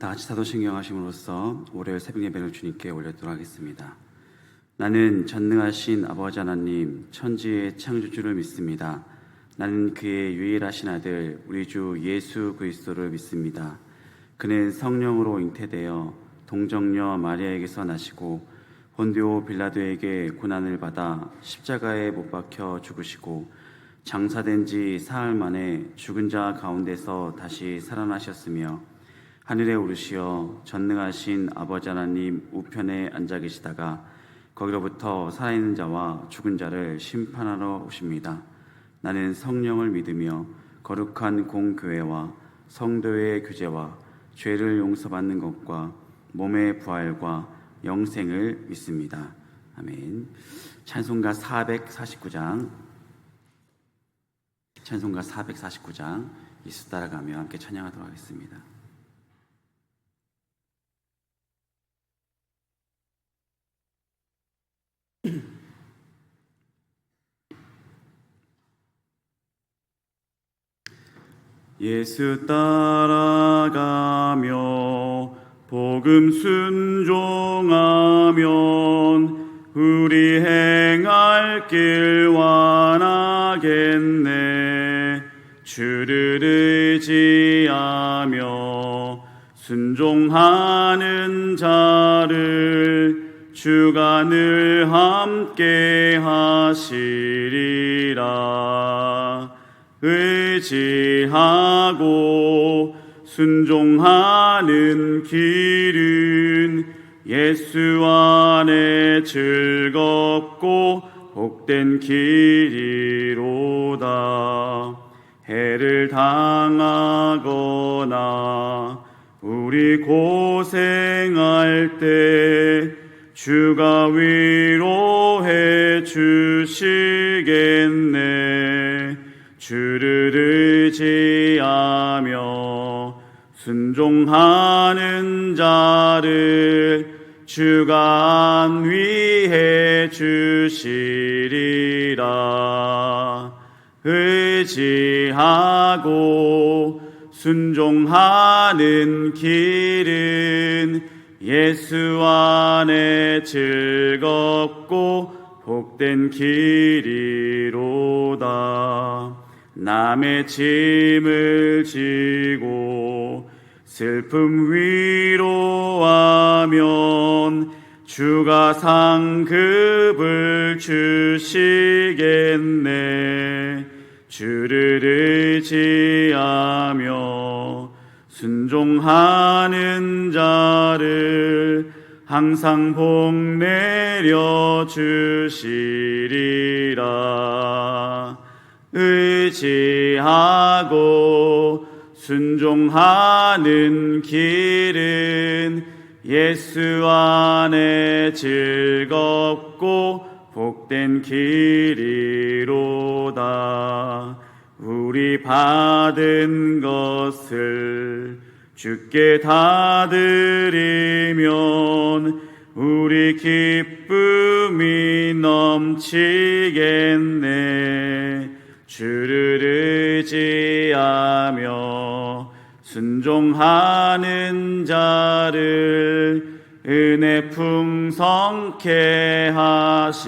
다 같이 사도신경 하심으로써 월요일 새벽 예배를 주님께 올려드리도록 하겠습니다. 나는 전능하신 아버지 하나님 천지의 창조주를 믿습니다. 나는 그의 유일하신 아들 우리 주 예수 그리스도를 믿습니다. 그는 성령으로 잉태되어 동정녀 마리아에게서 나시고 본디오 빌라도에게 고난을 받아 십자가에 못 박혀 죽으시고 장사된 지 사흘 만에 죽은 자 가운데서 다시 살아나셨으며 하늘에 오르시어 전능하신 아버지 하나님 우편에 앉아 계시다가 거기로부터 살아있는 자와 죽은 자를 심판하러 오십니다. 나는 성령을 믿으며 거룩한 공교회와 성도의 교제와 죄를 용서받는 것과 몸의 부활과 영생을 믿습니다. 아멘. 찬송가 449장 이수 따라가며 함께 찬양하도록 하겠습니다. 예수 따라가며 복음 순종하면 우리 행할 길 완하겠네. 주를 의지하며 순종하는 자를 주가 늘 함께 하시리라. 의지하고 순종하는 길은 예수 안에 즐겁고 복된 길이로다. 해를 당하거나 우리 고생할 때 주가 위로해 주시겠네. 주를 의지하며 순종하는 자를 주가 안위해 주시리라. 의지하고 순종하는 길은 예수 안에 즐겁고 복된 길이로다. 남의 짐을 지고 슬픔 위로하면 주가 상급을 주시겠네. 주를 의지하며 순종하는 자를 항상 복 내려 주시리라. 의지하고 순종하는 길은 예수 안에 즐겁고 복된 길이로다. 우리 받은 것을 주께 다 드리면 우리 기쁨이 넘치겠네. 주를 의지하며 순종하는 자를 은혜 풍성케 하시리라.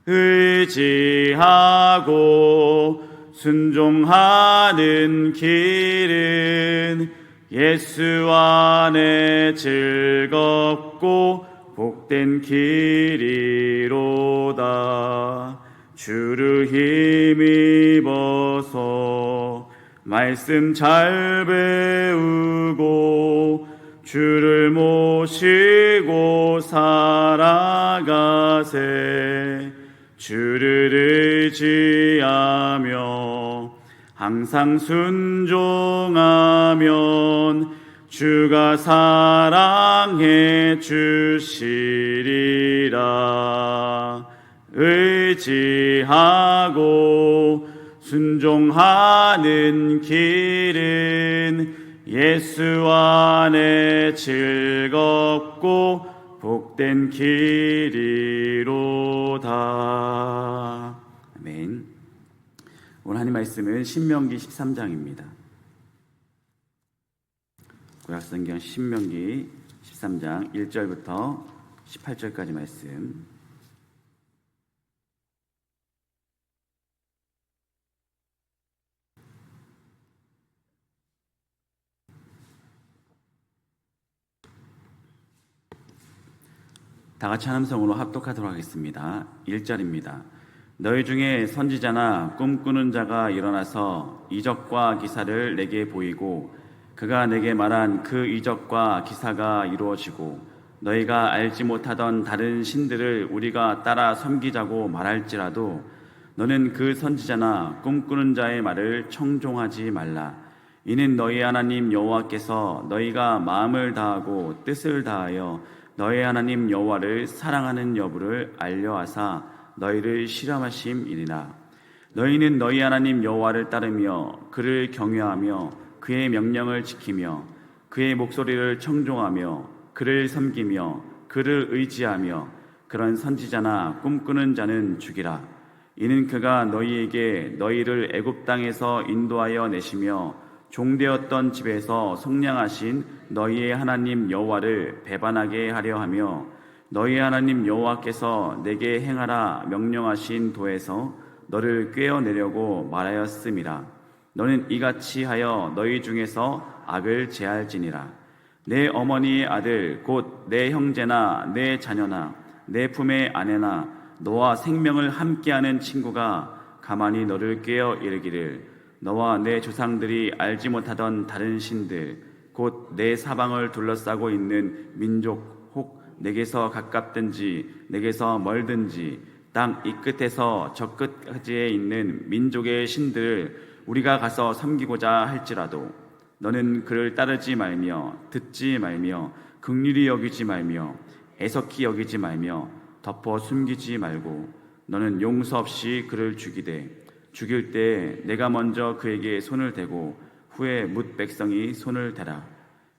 의지하고 순종하는 길은 예수 안에 즐겁고 복된 길이로다. 주를 힘입어서 말씀 잘 배우고 주를 모시고 살아가세. 주를 의지하며 항상 순종하면 주가 사랑해 주시리라. 의지하고 순종하는 길은 예수 안에 즐겁고 복된 길이로다. 아멘. 오늘 하나님 말씀은 신명기 13장입니다. 구약성경 신명기 13장 1절부터 18절까지 말씀. 다 같이 함성으로 합독하도록 하겠습니다. 1절입니다. 너희 중에 선지자나 꿈꾸는 자가 일어나서 이적과 기사를 내게 보이고 그가 내게 말한 그 이적과 기사가 이루어지고 너희가 알지 못하던 다른 신들을 우리가 따라 섬기자고 말할지라도 너는 그 선지자나 꿈꾸는 자의 말을 청종하지 말라. 이는 너희 하나님 여호와께서 너희가 마음을 다하고 뜻을 다하여 너희 하나님 여호와를 사랑하는 여부를 알려하사 너희를 실험하심이니라. 너희는 너희 하나님 여호와를 따르며 그를 경외하며 그의 명령을 지키며 그의 목소리를 청종하며 그를 섬기며 그를 의지하며 그런 선지자나 꿈꾸는 자는 죽이라. 이는 그가 너희에게 너희를 애굽 땅에서 인도하여 내시며 종되었던 집에서 속량하신 너희의 하나님 여호와를 배반하게 하려 하며 너희 하나님 여호와께서 내게 행하라 명령하신 도에서 너를 꿰어내려고 말하였음이라. 너는 이같이 하여 너희 중에서 악을 제할지니라. 내 어머니의 아들 곧 내 형제나 내 자녀나 내 품의 아내나 너와 생명을 함께하는 친구가 가만히 너를 꿰어 이르기를 너와 내 조상들이 알지 못하던 다른 신들 곧 내 사방을 둘러싸고 있는 민족 혹 내게서 가깝든지 내게서 멀든지 땅 이 끝에서 저 끝까지에 있는 민족의 신들을 우리가 가서 섬기고자 할지라도 너는 그를 따르지 말며 듣지 말며 긍휼히 여기지 말며 애석히 여기지 말며 덮어 숨기지 말고 너는 용서 없이 그를 죽이되 죽일 때 내가 먼저 그에게 손을 대고 후에 뭇 백성이 손을 대라.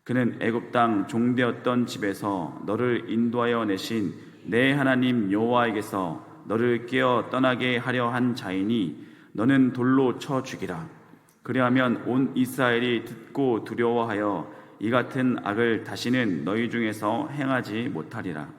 그는 애굽 땅 종되었던 집에서 너를 인도하여 내신 내 하나님 여호와에게서 너를 깨어 떠나게 하려 한 자이니 너는 돌로 쳐 죽이라. 그리하면 온 이스라엘이 듣고 두려워하여 이 같은 악을 다시는 너희 중에서 행하지 못하리라.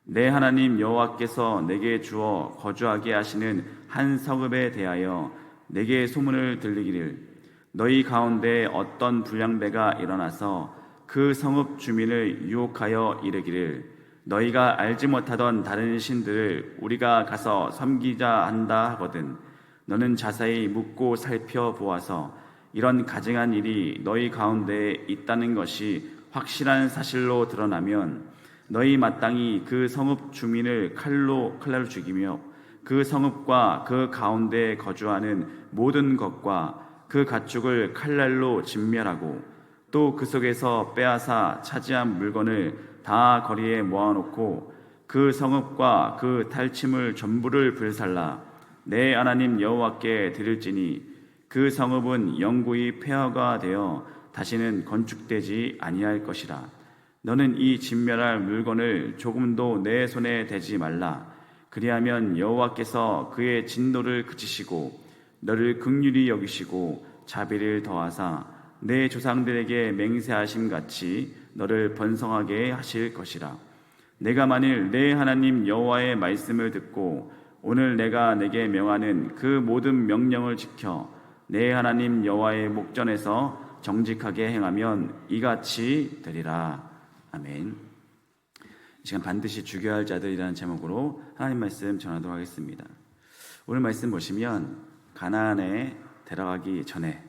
내 하나님 여호와께서 내게 주어 거주하게 하시는 한 성읍에 대하여 내게 소문을 들리기를 너희 가운데 어떤 불량배가 일어나서 그 성읍 주민을 유혹하여 이르기를 너희가 알지 못하던 다른 신들을 우리가 가서 섬기자 한다 하거든 너는 자세히 묻고 살펴보아서 이런 가증한 일이 너희 가운데에 있다는 것이 확실한 사실로 드러나면 너희 마땅히 그 성읍 주민을 칼로 죽이며 그 성읍과 그 가운데에 거주하는 모든 것과 그 가축을 칼날로 진멸하고 또 그 속에서 빼앗아 차지한 물건을 다 거리에 모아놓고 그 성읍과 그 탈취물 전부를 불살라 내 하나님 여호와께 드릴지니 그 성읍은 영구히 폐허가 되어 다시는 건축되지 아니할 것이라. 너는 이 진멸할 물건을 조금도 내 손에 대지 말라. 그리하면 여호와께서 그의 진노를 그치시고 너를 긍휼히 여기시고 자비를 더하사 내 조상들에게 맹세하심 같이 너를 번성하게 하실 것이라. 내가 만일 내 하나님 여호와의 말씀을 듣고 오늘 내가 내게 명하는 그 모든 명령을 지켜 내 하나님 여호와의 목전에서 정직하게 행하면 이같이 되리라. 아멘. 이 시간 반드시 죽여야 할 자들이라는 제목으로 하나님 말씀 전하도록 하겠습니다. 오늘 말씀 보시면 가나안에 들어가기 전에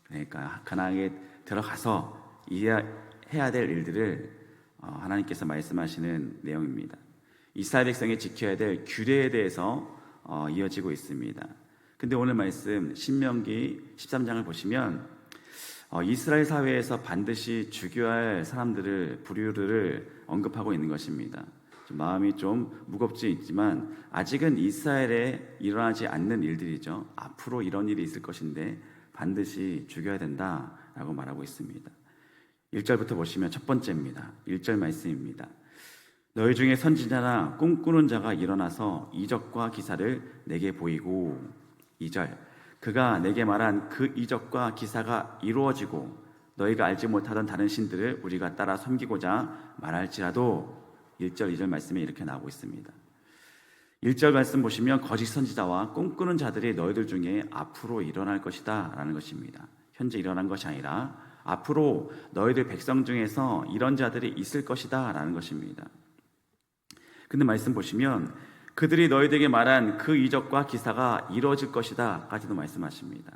그러니까 가나안에 들어가서 해야 될 일들을 하나님께서 말씀하시는 내용입니다. 이스라엘 백성이 지켜야 될 규례에 대해서 이어지고 있습니다. 근데 오늘 말씀 신명기 13장을 보시면 이스라엘 사회에서 반드시 죽여야 할 사람들을 부류를 언급하고 있는 것입니다. 마음이 좀 무겁지 있지만 아직은 이스라엘에 일어나지 않는 일들이죠. 앞으로 이런 일이 있을 것인데 반드시 죽여야 된다라고 말하고 있습니다. 1절부터 보시면 첫 번째입니다. 1절 말씀입니다. 너희 중에 선지자나 꿈꾸는 자가 일어나서 이적과 기사를 내게 보이고 2절 그가 내게 말한 그 이적과 기사가 이루어지고 너희가 알지 못하던 다른 신들을 우리가 따라 섬기고자 말할지라도 1절 2절 말씀에 이렇게 나오고 있습니다. 1절 말씀 보시면 거짓 선지자와 꿈꾸는 자들이 너희들 중에 앞으로 일어날 것이다 라는 것입니다. 현재 일어난 것이 아니라 앞으로 너희들 백성 중에서 이런 자들이 있을 것이다 라는 것입니다. 근데 말씀 보시면 그들이 너희들에게 말한 그 이적과 기사가 이루어질 것이다 까지도 말씀하십니다.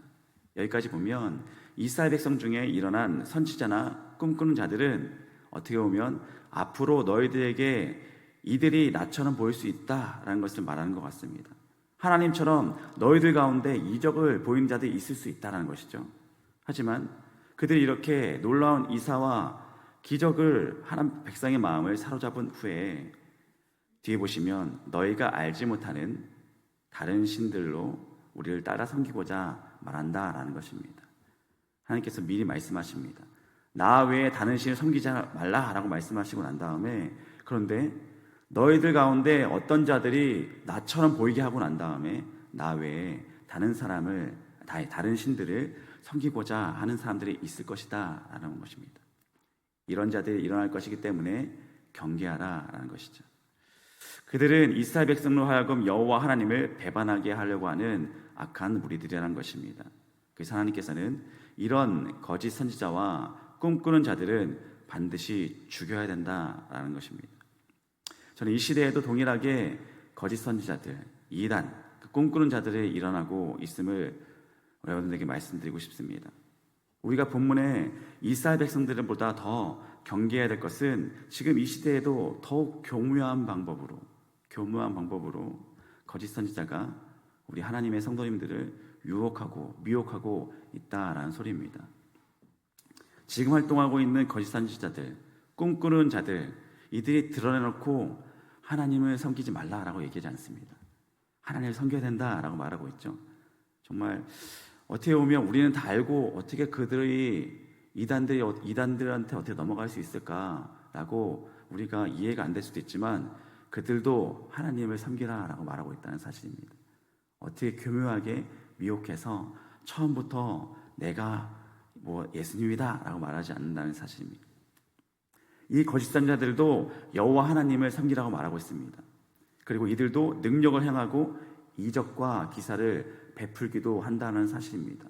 여기까지 보면 이스라엘 백성 중에 일어난 선지자나 꿈꾸는 자들은 어떻게 보면 앞으로 너희들에게 이들이 나처럼 보일 수 있다라는 것을 말하는 것 같습니다. 하나님처럼 너희들 가운데 이적을 보이는 자들이 있을 수 있다는 것이죠. 하지만 그들이 이렇게 놀라운 이사와 기적을 하나님 백성의 마음을 사로잡은 후에 뒤에 보시면 너희가 알지 못하는 다른 신들로 우리를 따라 섬기고자 말한다라는 것입니다. 하나님께서 미리 말씀하십니다. 나 외에 다른 신을 섬기지 말라라고 말씀하시고 난 다음에 그런데 너희들 가운데 어떤 자들이 나처럼 보이게 하고 난 다음에 나 외에 다른 신들을 섬기고자 하는 사람들이 있을 것이다 라는 것입니다. 이런 자들이 일어날 것이기 때문에 경계하라 라는 것이죠. 그들은 이스라엘 백성으로 하여금 여호와 하나님을 배반하게 하려고 하는 악한 무리들이라는 것입니다. 그래서 하나님께서는 이런 거짓 선지자와 꿈꾸는 자들은 반드시 죽여야 된다라는 것입니다. 저는 이 시대에도 동일하게 거짓 선지자들, 이단, 꿈꾸는 자들이 일어나고 있음을 여러분들에게 말씀드리고 싶습니다. 우리가 본문에 이스라엘 백성들보다 더 경계해야 될 것은 지금 이 시대에도 더욱 교묘한 방법으로 거짓 선지자가 우리 하나님의 성도님들을 유혹하고 미혹하고 있다라는 소리입니다. 지금 활동하고 있는 거짓 선지자들, 꿈꾸는 자들, 이들이 드러내놓고 하나님을 섬기지 말라라고 얘기하지 않습니다. 하나님을 섬겨야 된다라고 말하고 있죠. 정말 어떻게 보면 우리는 다 알고 어떻게 그들이 이단들한테 어떻게 넘어갈 수 있을까라고 우리가 이해가 안 될 수도 있지만 그들도 하나님을 섬기라라고 말하고 있다는 사실입니다. 어떻게 교묘하게 미혹해서 처음부터 내가 예수님이다라고 말하지 않는다는 사실입니다. 이 거짓 선지자들도 여호와 하나님을 섬기라고 말하고 있습니다. 그리고 이들도 능력을 행하고 이적과 기사를 베풀기도 한다는 사실입니다.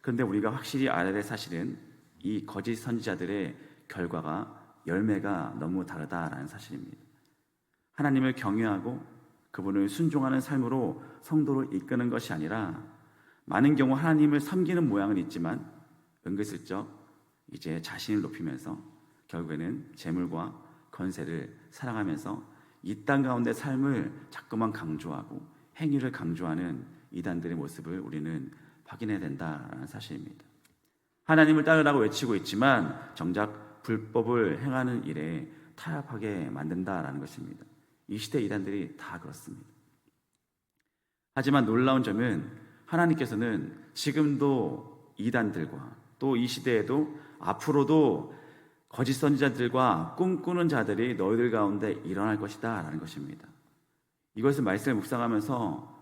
그런데 우리가 확실히 알아야 될 사실은 이 거짓 선지자들의 열매가 너무 다르다라는 사실입니다. 하나님을 경외하고 그분을 순종하는 삶으로 성도를 이끄는 것이 아니라 많은 경우 하나님을 섬기는 모양은 있지만 은근슬쩍 이제 자신을 높이면서 결국에는 재물과 권세를 사랑하면서 이 땅 가운데 삶을 자꾸만 강조하고 행위를 강조하는 이단들의 모습을 우리는 확인해야 된다는 사실입니다. 하나님을 따르라고 외치고 있지만 정작 불법을 행하는 일에 타협하게 만든다라는 것입니다. 이 시대 이단들이 다 그렇습니다. 하지만 놀라운 점은 하나님께서는 지금도 이단들과 또 이 시대에도 앞으로도 거짓 선지자들과 꿈꾸는 자들이 너희들 가운데 일어날 것이다 라는 것입니다. 이것을 말씀을 묵상하면서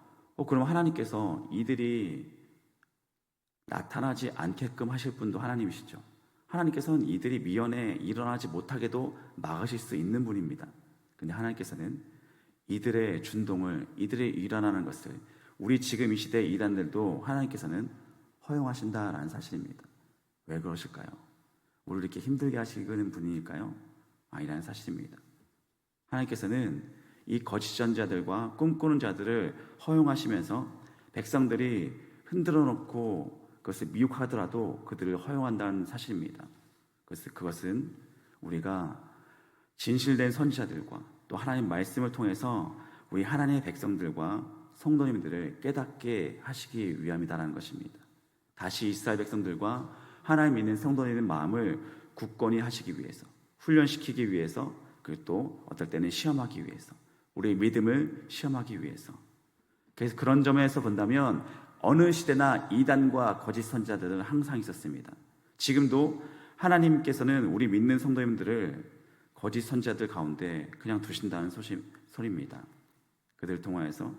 그럼 하나님께서 이들이 나타나지 않게끔 하실 분도 하나님이시죠. 하나님께서는 이들이 미연에 일어나지 못하게도 막으실 수 있는 분입니다. 근데 하나님께서는 이들의 준동을, 이들의 일어나는 것을 우리 지금 이 시대의 이단들도 하나님께서는 허용하신다라는 사실입니다. 왜 그러실까요? 우리를 이렇게 힘들게 하시는 분이니까요? 아니라는 사실입니다. 하나님께서는 이 거짓 선지자들과 꿈꾸는 자들을 허용하시면서 백성들이 흔들어 놓고 그것을 미혹하더라도 그들을 허용한다는 사실입니다. 그것은 우리가 진실된 선지자들과 또 하나님 말씀을 통해서 우리 하나님의 백성들과 성도님들을 깨닫게 하시기 위함이다라는 것입니다. 다시 이스라엘 백성들과 하나님 믿는 성도님의 마음을 굳건히 하시기 위해서, 훈련시키기 위해서, 그리고 또 어떨 때는 시험하기 위해서, 우리의 믿음을 시험하기 위해서. 그래서 그런 점에서 본다면 어느 시대나 이단과 거짓 선지자들은 항상 있었습니다. 지금도 하나님께서는 우리 믿는 성도님들을 거짓 선지자들 가운데 그냥 두신다는 소리입니다. 그들을 통하여서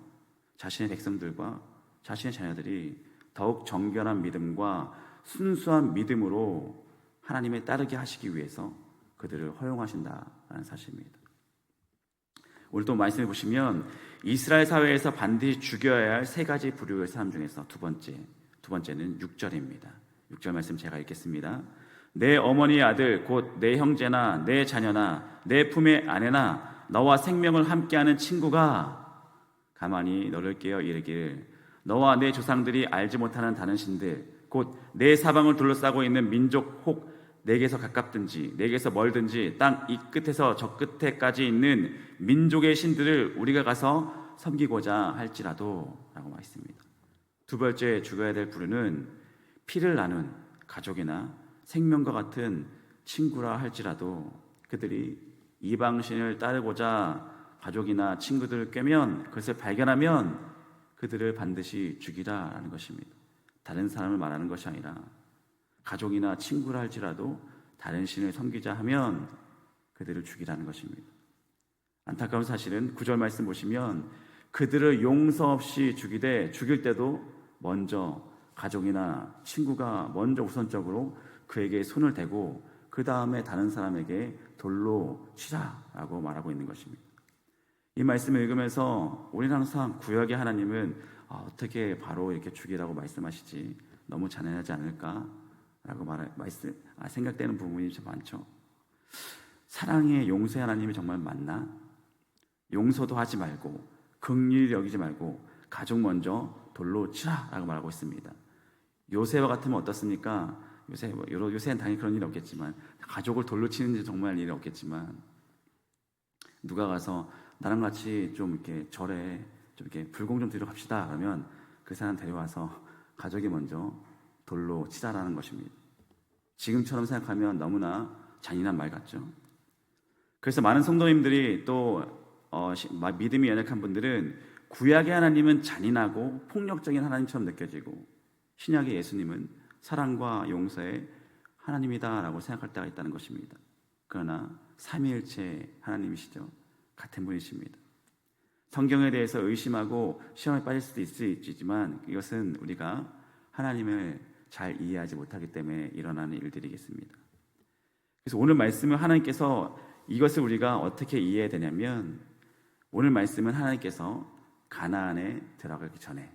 자신의 백성들과 자신의 자녀들이 더욱 정결한 믿음과 순수한 믿음으로 하나님의 따르게 하시기 위해서 그들을 허용하신다라는 사실입니다. 오늘 또 말씀해 보시면 이스라엘 사회에서 반드시 죽여야 할 세 가지 부류의 사람 중에서 두 번째는 6절입니다. 6절 말씀 제가 읽겠습니다. 내 어머니의 아들 곧 내 형제나 내 자녀나 내 품의 아내나 너와 생명을 함께하는 친구가 가만히 너를 깨어 이르기를 너와 내 조상들이 알지 못하는 다른 신들 곧 내 사방을 둘러싸고 있는 민족 혹 내게서 가깝든지 내게서 멀든지 땅 이 끝에서 저 끝에까지 있는 민족의 신들을 우리가 가서 섬기고자 할지라도 라고 말했습니다. 두 번째 죽어야 될 부류는 피를 나눈 가족이나 생명과 같은 친구라 할지라도 그들이 이방신을 따르고자 가족이나 친구들을 꿰면 그것을 발견하면 그들을 반드시 죽이라라는 것입니다. 다른 사람을 말하는 것이 아니라 가족이나 친구라 할지라도 다른 신을 섬기자 하면 그들을 죽이라는 것입니다. 안타까운 사실은 9절 말씀 보시면 그들을 용서 없이 죽이되 죽일 때도 먼저 가족이나 친구가 먼저 우선적으로 그에게 손을 대고 그 다음에 다른 사람에게 돌로 치라라고 말하고 있는 것입니다. 이 말씀을 읽으면서 우리는 항상 구약의 하나님은 어떻게 바로 이렇게 죽이라고 말씀하시지 너무 잔인하지 않을까? 라고 생각되는 부분이 좀 많죠. 사랑의 용서의 하나님이 정말 맞나? 용서도 하지 말고 긍휼히 여기지 말고 가족 먼저 돌로 치라라고 말하고 있습니다. 요새와 같으면 어떻습니까? 요새는 당연히 그런 일이 없겠지만 가족을 돌로 치는 정말 일이 없겠지만 누가 가서 나랑 같이 좀 이렇게 절에 좀 이렇게 불공 좀 드리러 갑시다 그러면 그 사람 데려와서 가족이 먼저 돌로 치자라는 것입니다. 지금처럼 생각하면 너무나 잔인한 말 같죠. 그래서 많은 성도님들이 또 믿음이 연약한 분들은 구약의 하나님은 잔인하고 폭력적인 하나님처럼 느껴지고 신약의 예수님은 사랑과 용서의 하나님이다라고 생각할 때가 있다는 것입니다. 그러나 삼위일체 하나님이시죠. 같은 분이십니다. 성경에 대해서 의심하고 시험에 빠질 수도 있지만 이것은 우리가 하나님을 잘 이해하지 못하기 때문에 일어나는 일들이겠습니다. 그래서 오늘 말씀은 하나님께서 이것을 우리가 어떻게 이해해야 되냐면 오늘 말씀은 하나님께서 가나안에 들어가기 전에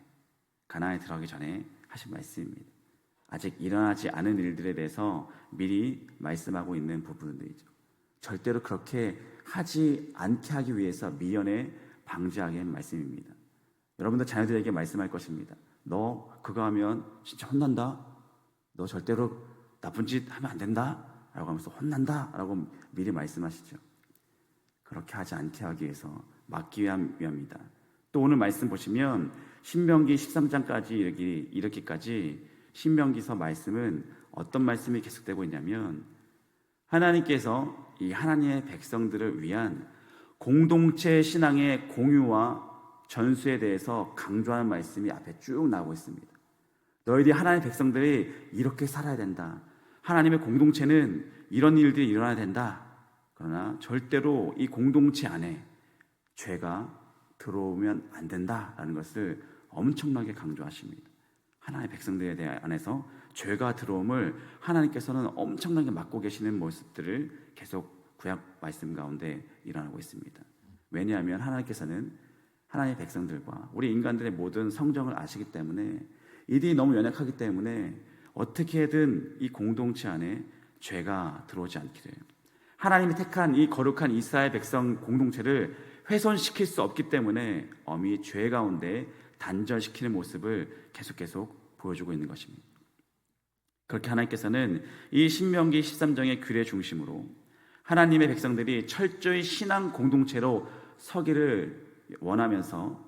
하신 말씀입니다. 아직 일어나지 않은 일들에 대해서 미리 말씀하고 있는 부분들이죠. 절대로 그렇게 하지 않게 하기 위해서 미연에 방지하게 한 말씀입니다. 여러분도 자녀들에게 말씀할 것입니다. 너 그거 하면 진짜 혼난다. 너 절대로 나쁜 짓 하면 안 된다 라고 하면서 혼난다 라고 미리 말씀하시죠. 그렇게 하지 않게 하기 위해서 막기 위함입니다. 또 오늘 말씀 보시면 신명기 13장까지 이렇게까지 신명기서 말씀은 어떤 말씀이 계속되고 있냐면 하나님께서 이 하나님의 백성들을 위한 공동체 신앙의 공유와 전수에 대해서 강조하는 말씀이 앞에 쭉 나오고 있습니다. 너희들이 하나님의 백성들이 이렇게 살아야 된다. 하나님의 공동체는 이런 일들이 일어나야 된다. 그러나 절대로 이 공동체 안에 죄가 들어오면 안 된다라는 것을 엄청나게 강조하십니다. 하나님의 백성들에 대해 안에서 죄가 들어옴을 하나님께서는 엄청나게 막고 계시는 모습들을 계속 구약 말씀 가운데 일어나고 있습니다. 왜냐하면 하나님께서는 하나님의 백성들과 우리 인간들의 모든 성정을 아시기 때문에 이들이 너무 연약하기 때문에 어떻게든 이 공동체 안에 죄가 들어오지 않기를 하나님이 택한 이 거룩한 이스라엘 백성 공동체를 훼손시킬 수 없기 때문에 엄히 죄 가운데 단절시키는 모습을 계속 보여주고 있는 것입니다. 그렇게 하나님께서는 이 신명기 13장의 규례 중심으로 하나님의 백성들이 철저히 신앙 공동체로 서기를 원하면서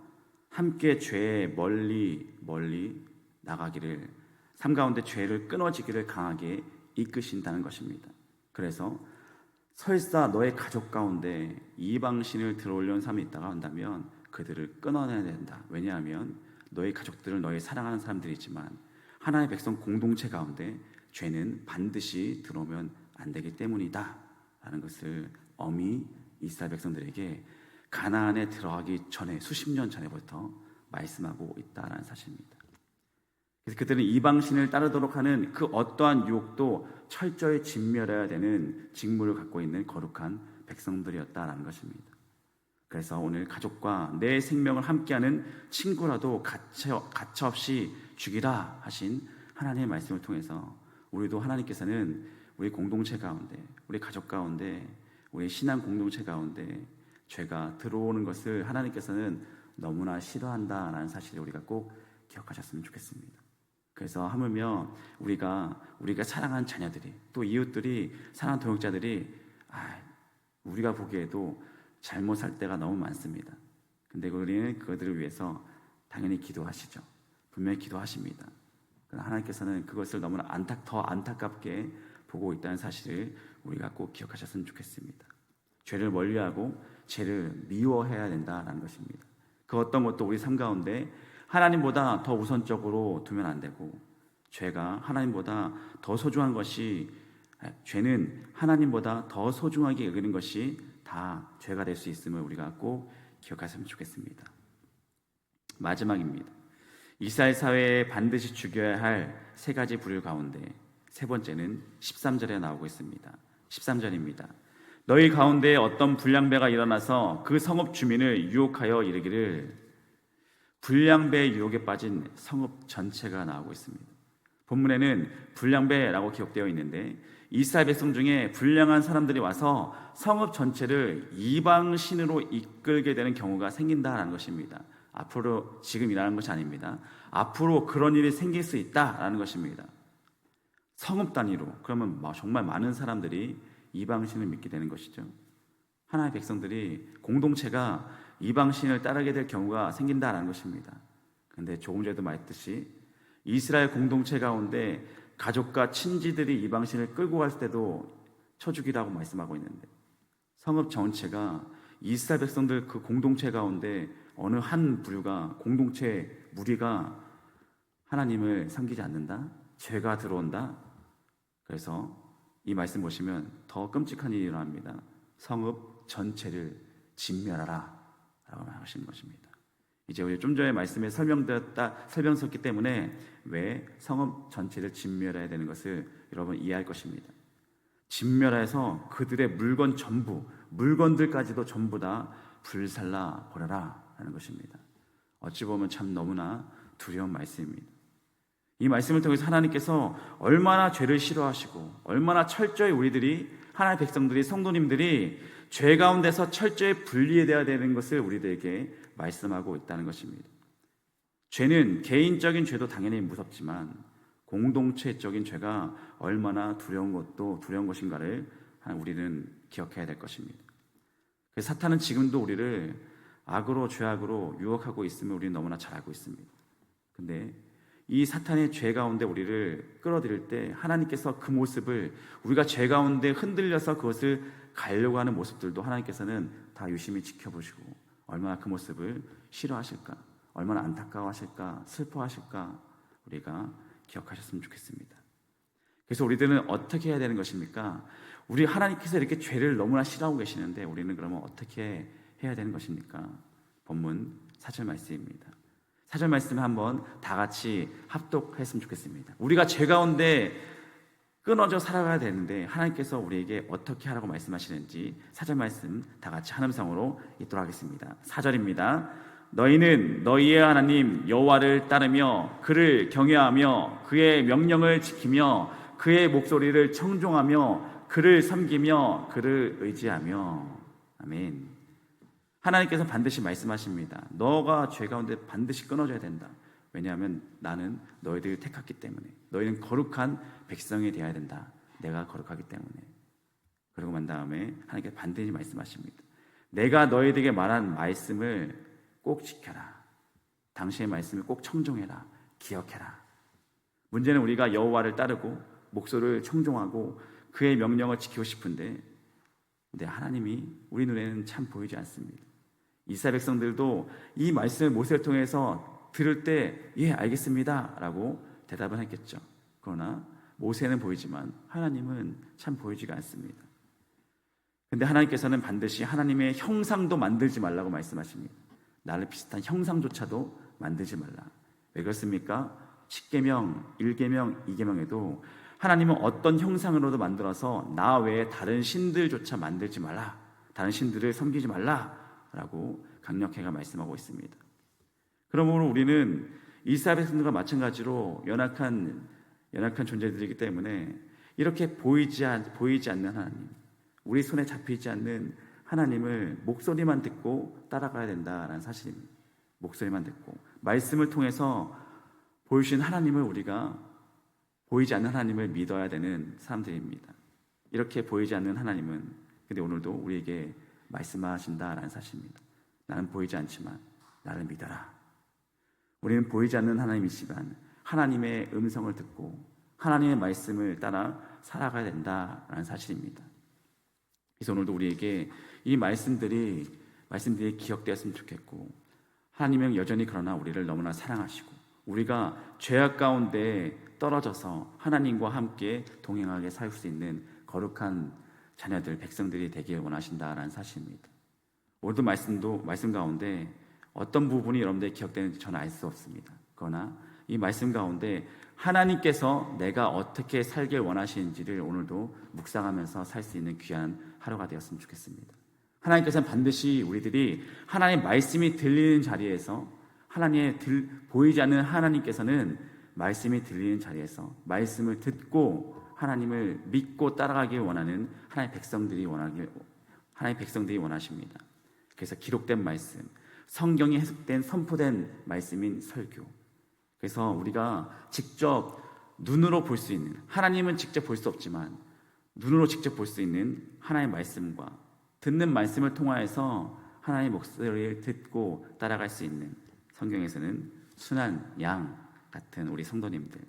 함께 죄에 멀리 나가기를 삶 가운데 죄를 끊어지기를 강하게 이끄신다는 것입니다. 그래서 설사 너의 가족 가운데 이방신을 들어올려는 사람이 있다가 한다면 그들을 끊어내야 된다. 왜냐하면 너의 가족들은 너의 사랑하는 사람들이지만 하나님의 백성 공동체 가운데 죄는 반드시 들어오면 안 되기 때문이다 라는 것을 엄히 이스라엘 백성들에게 가나안에 들어가기 전에 수십 년 전에부터 말씀하고 있다는 사실입니다. 그래서 그들은 이방신을 따르도록 하는 그 어떠한 유혹도 철저히 진멸해야 되는 직무를 갖고 있는 거룩한 백성들이었다라는 것입니다. 그래서 오늘 가족과 내 생명을 함께하는 친구라도 가차없이 죽이라 하신 하나님의 말씀을 통해서 우리도 하나님께서는 우리 공동체 가운데, 우리 가족 가운데, 우리 신앙 공동체 가운데 죄가 들어오는 것을 하나님께서는 너무나 싫어한다라는 사실을 우리가 꼭 기억하셨으면 좋겠습니다. 그래서 하물며 우리가 사랑한 자녀들이, 또 이웃들이, 사랑하는 동역자들이 우리가 보기에도 잘못 살 때가 너무 많습니다. 근데 우리는 그들을 위해서 당연히 기도하시죠. 분명히 기도하십니다. 그러나 하나님께서는 그것을 너무나 더 안타깝게 보고 있다는 사실을 우리가 꼭 기억하셨으면 좋겠습니다. 죄를 멀리하고 죄를 미워해야 된다는 것입니다. 그 어떤 것도 우리 삶 가운데 하나님보다 더 우선적으로 두면 안 되고, 죄가 하나님보다 더 소중한 것이, 죄는 하나님보다 더 소중하게 여기는 것이 다 죄가 될 수 있음을 우리가 꼭 기억했으면 좋겠습니다. 마지막입니다. 이스라엘 사회에 반드시 죽여야 할 세 가지 불의 가운데 세 번째는 13절에 나오고 있습니다. 13절입니다. 너희 가운데 어떤 불량배가 일어나서 그 성읍 주민을 유혹하여 이르기를. 불량배의 유혹에 빠진 성읍 전체가 나오고 있습니다. 본문에는 불량배라고 기록되어 있는데 이스라엘 백성 중에 불량한 사람들이 와서 성읍 전체를 이방신으로 이끌게 되는 경우가 생긴다라는 것입니다. 앞으로 지금 일어나는 것이 아닙니다. 앞으로 그런 일이 생길 수 있다라는 것입니다. 성읍 단위로, 그러면 정말 많은 사람들이 이방신을 믿게 되는 것이죠. 하나님의 백성들이, 공동체가 이방신을 따르게 될 경우가 생긴다라는 것입니다. 그런데 조금 전에도 말했듯이 이스라엘 공동체 가운데 가족과 친지들이 이방신을 끌고 갈 때도 쳐죽이라고 말씀하고 있는데, 성읍 전체가 이스라엘 백성들 그 공동체 가운데 어느 한 부류가, 공동체 무리가 하나님을 섬기지 않는다, 죄가 들어온다. 그래서 이 말씀 보시면 더 끔찍한 일이 일어납니다. 성읍 전체를 진멸하라 라고 하시는 것입니다. 이제 우리 좀 전에 말씀에 설명했기 때문에 왜 성읍 전체를 진멸해야 되는 것을 여러분 이해할 것입니다. 진멸해서 그들의 물건들까지도 전부 다 불살라 버려라 하는 것입니다. 어찌 보면 참 너무나 두려운 말씀입니다. 이 말씀을 통해서 하나님께서 얼마나 죄를 싫어하시고 얼마나 철저히 우리들이, 하나님의 백성들이, 성도님들이 죄 가운데서 철저히 분리되어야 되는 것을 우리들에게 말씀하고 있다는 것입니다. 죄는 개인적인 죄도 당연히 무섭지만 공동체적인 죄가 얼마나 두려운 것인가를 우리는 기억해야 될 것입니다. 그래서 사탄은 지금도 우리를 악으로, 죄악으로 유혹하고 있음을 우리는 너무나 잘 알고 있습니다. 근데 이 사탄의 죄 가운데 우리를 끌어들일 때 하나님께서 그 모습을, 우리가 죄 가운데 흔들려서 그것을 가려고 하는 모습들도 하나님께서는 다 유심히 지켜보시고 얼마나 그 모습을 싫어하실까, 얼마나 안타까워하실까, 슬퍼하실까 우리가 기억하셨으면 좋겠습니다. 그래서 우리들은 어떻게 해야 되는 것입니까? 우리 하나님께서 이렇게 죄를 너무나 싫어하고 계시는데 우리는 그러면 어떻게 해야 되는 것입니까? 본문 4절 말씀입니다. 4절 말씀을 한번 다 같이 합독했으면 좋겠습니다. 우리가 죄 가운데 끊어져 살아가야 되는데 하나님께서 우리에게 어떻게 하라고 말씀하시는지 4절 말씀 다 같이 한 음성으로 읽도록 하겠습니다. 4절입니다. 너희는 너희의 하나님 여호와를 따르며 그를 경외하며 그의 명령을 지키며 그의 목소리를 청종하며 그를 섬기며 그를 의지하며. 아멘. 하나님께서 반드시 말씀하십니다. 너가 죄 가운데 반드시 끊어져야 된다. 왜냐하면 나는 너희들을 택했기 때문에. 너희는 거룩한 백성이 되어야 된다. 내가 거룩하기 때문에. 그러고 난 다음에 하나님께서 반드시 말씀하십니다. 내가 너희들에게 말한 말씀을 꼭 지켜라. 당신의 말씀을 꼭 청종해라. 기억해라. 문제는 우리가 여호와를 따르고 목소리를 청종하고 그의 명령을 지키고 싶은데, 근데 하나님이 우리 눈에는 참 보이지 않습니다. 이스라엘 백성들도 이 말씀을 모세를 통해서 들을 때 예, 알겠습니다 라고 대답을 했겠죠. 그러나 모세는 보이지만 하나님은 참 보이지가 않습니다. 근데 하나님께서는 반드시 하나님의 형상도 만들지 말라고 말씀하십니다. 나를 비슷한 형상조차도 만들지 말라. 왜 그렇습니까? 10계명, 1계명, 2계명에도 하나님은 어떤 형상으로도 만들어서 나 외에 다른 신들조차 만들지 말라, 다른 신들을 섬기지 말라라고 강력하게 말씀하고 있습니다. 그러므로 우리는 이스라엘 백성들과 마찬가지로 연약한 존재들이기 때문에 이렇게 보이지 않는 하나님, 우리 손에 잡히지 않는 하나님을 목소리만 듣고 따라가야 된다라는 사실입니다. 목소리만 듣고 말씀을 통해서 보여주신 하나님을 우리가 보이지 않는 하나님을 믿어야 되는 사람들입니다. 이렇게 보이지 않는 하나님은 근데 오늘도 우리에게 말씀하신다라는 사실입니다. 나는 보이지 않지만 나를 믿어라. 우리는 보이지 않는 하나님이시지만 하나님의 음성을 듣고 하나님의 말씀을 따라 살아가야 된다라는 사실입니다. 그래서 오늘도 우리에게 이 말씀들이 기억되었으면 좋겠고, 하나님은 여전히 그러나 우리를 너무나 사랑하시고 우리가 죄악 가운데 떨어져서 하나님과 함께 동행하게 살 수 있는 거룩한 자녀들, 백성들이 되길 원하신다라는 사실입니다. 오늘도 말씀 가운데 어떤 부분이 여러분들이 기억되는지 저는 알 수 없습니다. 그러나 이 말씀 가운데 하나님께서 내가 어떻게 살길 원하시는지를 오늘도 묵상하면서 살 수 있는 귀한 하루가 되었으면 좋겠습니다. 하나님께서는 반드시 우리들이 하나님의 말씀이 들리는 자리에서, 보이지 않는 하나님께서는 말씀이 들리는 자리에서 말씀을 듣고 하나님을 믿고 따라가길 원하는 하나님의 백성들이 원하십니다. 그래서 기록된 말씀, 성경이 해석된 선포된 말씀인 설교, 그래서 우리가 직접 눈으로 볼 수 있는, 하나님은 직접 볼 수 없지만 눈으로 직접 볼 수 있는 하나님의 말씀과 듣는 말씀을 통하여서 하나님의 목소리를 듣고 따라갈 수 있는, 성경에서는 순한 양 같은 우리 성도님들,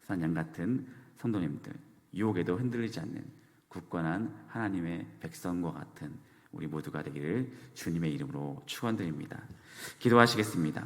순한 양 같은 성도님들, 유혹에도 흔들리지 않는 굳건한 하나님의 백성과 같은 우리 모두가 되기를 주님의 이름으로 축원드립니다. 기도하시겠습니다.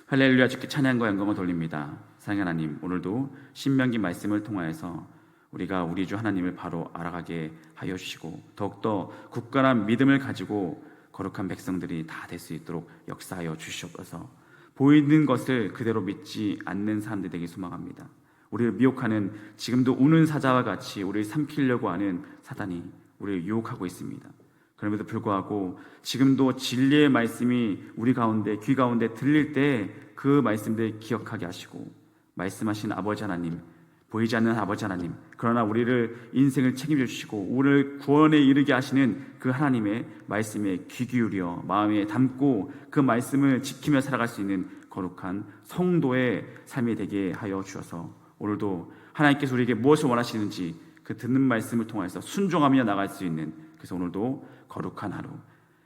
할렐루야. 주께 찬양과 영광을 돌립니다. 사랑하는 하나님, 오늘도 신명기 말씀을 통하여서 우리가 우리 주 하나님을 바로 알아가게 하여 주시고 더욱더 굳건한 믿음을 가지고 거룩한 백성들이 다 될 수 있도록 역사하여 주시옵소서. 보이는 것을 그대로 믿지 않는 사람들 되기 소망합니다. 우리를 미혹하는, 지금도 우는 사자와 같이 우리를 삼키려고 하는 사단이 우리를 유혹하고 있습니다. 그럼에도 불구하고 지금도 진리의 말씀이 우리 가운데, 귀 가운데 들릴 때 그 말씀들 기억하게 하시고, 말씀하신 아버지 하나님, 보이지 않는 아버지 하나님, 그러나 우리를 인생을 책임져 주시고 우리를 구원에 이르게 하시는 그 하나님의 말씀에 귀 기울여 마음에 담고 그 말씀을 지키며 살아갈 수 있는 거룩한 성도의 삶이 되게 하여 주셔서 오늘도 하나님께서 우리에게 무엇을 원하시는지 그 듣는 말씀을 통해서 순종하며 나갈 수 있는, 그래서 오늘도 거룩한 하루,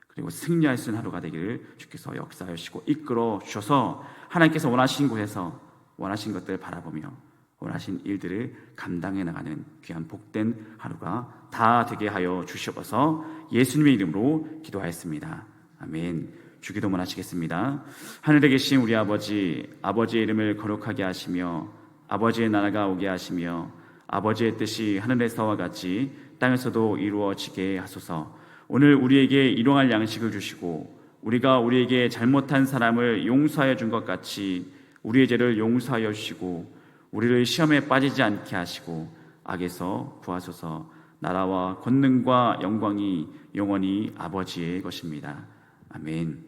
그리고 승리할 수 있는 하루가 되기를 주께서 역사하시고 이끌어 주셔서 하나님께서 원하신 곳에서 원하신 것들을 바라보며 원하신 일들을 감당해 나가는 귀한 복된 하루가 다 되게 하여 주시옵소서. 예수님의 이름으로 기도하였습니다. 아멘. 주기도문 하시겠습니다. 하늘에 계신 우리 아버지, 아버지의 이름을 거룩하게 하시며 아버지의 나라가 오게 하시며 아버지의 뜻이 하늘에서와 같이 땅에서도 이루어지게 하소서. 오늘 우리에게 일용할 양식을 주시고 우리가 우리에게 잘못한 사람을 용서하여 준 것 같이 우리의 죄를 용서하여 주시고 우리를 시험에 빠지지 않게 하시고 악에서 구하소서. 나라와 권능과 영광이 영원히 아버지의 것입니다. 아멘.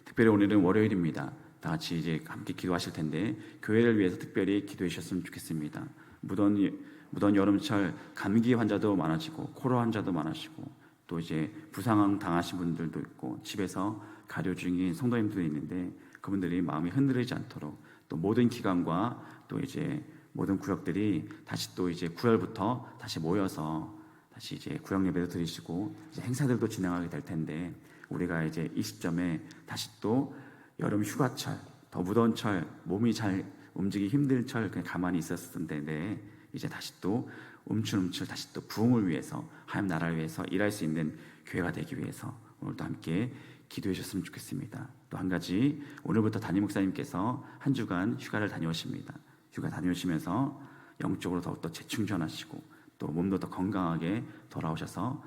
특별히 오늘은 월요일입니다. 다 같이 이제 함께 기도하실 텐데 교회를 위해서 특별히 기도해 주셨으면 좋겠습니다. 무더운 여름철 감기 환자도 많아지고 코로나 환자도 많아지고 또 이제 부상 당하신 분들도 있고 집에서 가려 중인 성도님들도 있는데 그분들이 마음이 흔들리지 않도록 또 모든 기관과 또 이제 모든 구역들이 다시 또 이제 9월부터 다시 모여서 다시 이제 구역 예배도 드리시고 이제 행사들도 진행하게 될 텐데 우리가 이제 이 시점에 다시 또 여름 휴가철, 더 무더운 철, 몸이 잘 움직이기 힘든 철 그냥 가만히 있었을 텐데 이제 다시 또 움찔움찔 다시 또 부흥을 위해서 하나님 나라를 위해서 일할 수 있는 교회가 되기 위해서 오늘도 함께 기도해 주셨으면 좋겠습니다. 또 한 가지, 오늘부터 담임 목사님께서 한 주간 휴가를 다녀오십니다. 휴가 다녀오시면서 영적으로 더욱더 재충전하시고 또 몸도 더 건강하게 돌아오셔서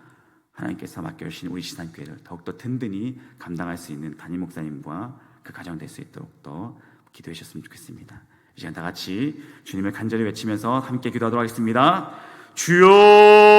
하나님께서 맡겨주신 우리 시산교회를 더욱더 든든히 감당할 수 있는 담임 목사님과 그 가정 될 수 있도록 또 기도해 주셨으면 좋겠습니다. 이제 다 같이 주님을 간절히 외치면서 함께 기도하도록 하겠습니다. 주여